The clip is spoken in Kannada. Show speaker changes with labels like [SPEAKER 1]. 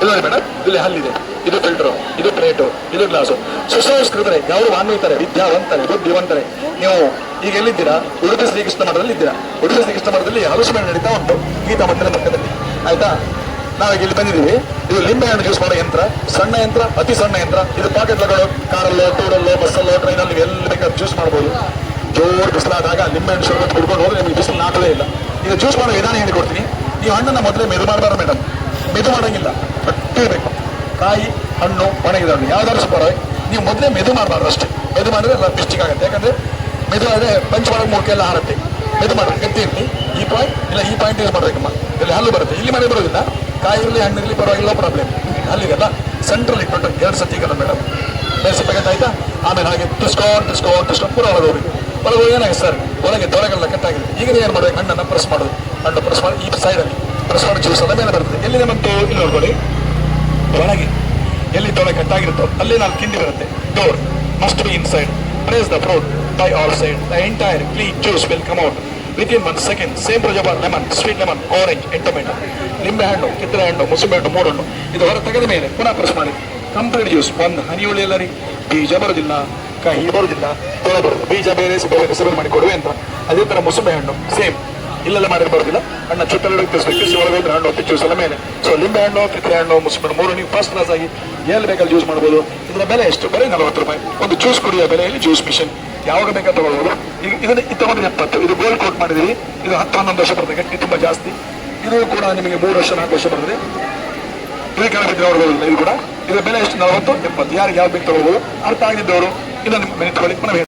[SPEAKER 1] ಇಲ್ಲ ಮೇಡಮ್, ಇಲ್ಲಿ ಹಲ್ಲಿದೆ, ಇದು ಫಿಲ್ಟರ್, ಇದು ಪ್ಲೇಟು, ಇದು ಗ್ಲಾಸು. ಸುಸಂಸ್ಕೃತರೆ ಯಾರು ಮಾನ್ವಿತಾರೆ, ವಿದ್ಯಾವಂತರೆ, ಬುದ್ಧಿವಂತರೆ. ನೀವು ಈಗ ಎಲ್ಲಿದ್ದೀರಾ? ಉಡುಪಿ ಶ್ರೀಕೃಷ್ಣ ಮಠದಲ್ಲಿ ಇದ್ದೀರಾ. ಉಡುಪಿ ಶ್ರೀಕೃಷ್ಣ ಮಠದಲ್ಲಿ ಹಲಸು ಮೇಲೆ ನಡೀತಾ ಉಂಟು, ಗೀತಾ ಮಂದಿರ ಪಕ್ಕದಲ್ಲಿ. ಆಯ್ತಾ? ನಾವೀಗ ಇಲ್ಲಿ ಬಂದಿದ್ದೀವಿ. ಇದು ಲಿಂಬೆ ಹಣ್ಣು ಜ್ಯೂಸ್ ಮಾಡೋ ಯಂತ್ರ, ಸಣ್ಣ ಯಂತ್ರ, ಅತಿ ಸಣ್ಣ ಯಂತ್ರ. ಇದು ಪಾಕೆಟ್ ತಗೊಳ್ಳೋ, ಕಾರಲ್ಲೋ, ಟೂರಲ್ಲೋ, ಬಸ್ಸಲ್ಲೋ, ಟ್ರೈನಲ್ಲಿ ನೀವು ಎಲ್ಲಿ ಬೇಕಾದ್ರೆ ಜ್ಯೂಸ್ ಮಾಡ್ಬೋದು. ಜೋರು ಬಿಸಿಲಾದಾಗ ಲಿಂಬೆ ಹಣ್ಣು ಶರಬತ್ತು ಕುಡ್ಕೊಂಡು ಹೋದ್ರೆ ನಿಮಗೆ ಬಿಸಿಲು ನಾಟದೇ ಇಲ್ಲ. ಈಗ ಜ್ಯೂಸ್ ಮಾಡೋ ವಿಧಾನ ಹೇಳಿಕೊಡ್ತೀನಿ. ನೀವು ಹಣ್ಣನ್ನು ಮೊದಲೇ ಮೆದು ಮಾಡಬಾರ್ದು ಮೇಡಮ್, ಮೆದು ಮಾಡೋಂಗಿಲ್ಲ, ಕಟ್ಟಿರಬೇಕು. ಕಾಯಿ, ಹಣ್ಣು, ಒಣಗಿದವನು ಯಾವ್ದಾದ್ರು ಸೂಪರ್. ನೀವು ಮೊದಲೇ ಮೆದು ಮಾಡಬಾರ್ದು ಅಷ್ಟೇ. ಮೆದು ಮಾಡಿದ್ರೆ ಎಲ್ಲ ಮಿಸ್ಟೇಕ್ ಆಗುತ್ತೆ. ಯಾಕಂದ್ರೆ ಮೆದು ಆದರೆ ಪಂಚ್ ಮಾಡೋಕೆ ಮುಖ ಎಲ್ಲ ಹಾರತ್ತೆ. ಮೆದು ಮಾಡಿ ಗಟ್ಟಿ ಇರಲಿ. ಈ ಪಾಯಿಂಟ್ ಇಲ್ಲ, ಈ ಪಾಯಿಂಟ್ ಯೂಸ್ ಮಾಡ್ಬೇಕಮ್ಮ. ಇಲ್ಲಿ ಹಲ್ಲು ಬರುತ್ತೆ, ಇಲ್ಲಿ ಮನೆ ಬರೋದಿಲ್ಲ. ಕಾಯಿ ಇರಲಿ, ಹಣ್ಣಿರಲಿ, ಪರವಾಗಿಲ್ಲ, ಪ್ರಾಬ್ಲಮ್. ಹಲ್ಲಿಗೆಲ್ಲ ಸೆಂಟ್ರಲ್ಲಿ ಇಟ್ಬಿಟ್ಟು 2 ಸತಿ ಕಲ್ಲ ಮೇಡಮ್, ಬೇರೆ ಆಯ್ತಾ? ಆಮೇಲೆ ಹಾಗೆ ತುಸ್ಕೊಂಡು ಪೂರ ಒಳಗೆ ಹೋಗಿ ಏನಾಗಿದೆ ಸರ್, ಒಳಗೆ ತೊಳೆಗೆಲ್ಲ ಕಟ್ಟಾಗಿರುತ್ತೆ. ಈಗ ಏನು ಮಾಡ್ಬೇಕು? ಹಣ್ಣನ್ನು ಪ್ರೆಸ್ ಮಾಡೋದು. ಹಣ್ಣು ಪ್ರೆಸ್ ಮಾಡಿ ಈ ಸೈಡಲ್ಲಿ ಪ್ರೆಸ್ ಮಾಡಿ ಜ್ಯೂಸ್ ಎಲ್ಲ ಮೇಲೆ ಬರ್ತದೆ. ಎಲ್ಲಿ ಬಂತು ಇಲ್ಲಿ ನೋಡ್ಕೊಳ್ಳಿ. ಒಳಗೆ ಎಲ್ಲಿ ತೊಳೆ ಕಟ್ಟಾಗಿರುತ್ತೋ ಅಲ್ಲಿ 4 ಕಿಂಡಿ ಬರುತ್ತೆ. Door must be inside. Press the fruit by all side. The entire clean juice will come out within 1 second. Same ಪ್ರೊಜಬ lemon, sweet lemon, orange, tomato, ಲಿಂಬೆ ಹಣ್ಣು, ಕಿತ್ತಳೆ ಹಣ್ಣು, ಮುಸುಂಬೆ ಹಣ್ಣು, 3 ಹಣ್ಣು. ಇದು ಹೊರ ತೆಗೆದ ಮೇಲೆ ಪುನಃ ಪ್ರೆಸ್ ಮಾಡಿ ಕಂಪ್ಲೀಟ್ ಜ್ಯೂಸ್. ಒಂದು ಹನಿ ಉಳಿಯಲ್ಲ ರೀ, ಬೀಜ ಬರೋದಿಲ್ಲ, ಕಹಿ ಬರೋದಿಲ್ಲ, ತೊಳೆ ಬರೋದು. ಬೀಜ ಬೇರೆ ಸೆಬಲ್ ಮಾಡಿ ಕೊಡುವೆ ಅಂತ. ಅದೇ ಥರ ಮುಸುಂಬೆ ಹಣ್ಣು ಸೇಮ್ ಇಲ್ಲೆಲ್ಲ ಮಾಡಿ ಬರೋದಿಲ್ಲ. ಹಣ್ಣು ಚುಟ್ಟಲ್ಲಿ ಕಿಸಿ ಒಳಗೆ ಹಣ್ಣು ಹೊತ್ತಿ ಜ್ಯೂಸ್ ಎಲ್ಲ ಮೇಲೆ. ಸೊ ಲಿಂಬೆ ಹಣ್ಣು, ಕಿತ್ತಳೆ ಹಣ್ಣು, ಮುಸುಂಬೆ ಹಣ್ಣು 3 ನೀವು ಫಸ್ಟ್ ಕ್ಲಾಸ್ ಆಗಿ ಎಲ್ಲಿ ಬೇಕಾದ್ರೆ ಜ್ಯೂಸ್ ಮಾಡ್ಬೋದು. ಇದರ ಬೆಲೆ ಎಷ್ಟು? ಬರೀ 40 ರೂಪಾಯಿ. ಒಂದು ಜ್ಯೂಸ್ ಕುಡಿಯೋ ಬೆಲೆಯಲ್ಲಿ ಜ್ಯೂಸ್ ಮಿಷನ್ ಯಾವಾಗ ಬೇಕಾದ್ರೆ ತಗೊಳ್ಬೋದು. ಈಗ ಇದನ್ನು ತಗೊಂಡು 70. ಇದು ಗೋಲ್ಡ್ ಕೋಟ್ ಮಾಡಿದೀವಿ. ಇದು 10-11 ವರ್ಷ ಬರ್ತದೆ, ಗಟ್ಟಿ ತುಂಬ ಜಾಸ್ತಿ. ಇದು ಕೂಡ ನಿಮಗೆ 3 ವರ್ಷ 4 ವರ್ಷ ಬರ್ತದೆ. ಇದು ಕೆಳಬಿದ್ದು ನೋಡ್ಬೋದು. ಇದು ಕೂಡ ಇದರ ಬೆಲೆ ಎಷ್ಟು? 40, 70. ಯಾರಿಗೆ ಯಾವ್ದು ಬೇಕು ತಗೊಳ್ಬೋದು. ಅರ್ಥ ಆಗಿದ್ದವರು ಇದನ್ನು ನಿತ್ಕೊಳ್ಳಿ.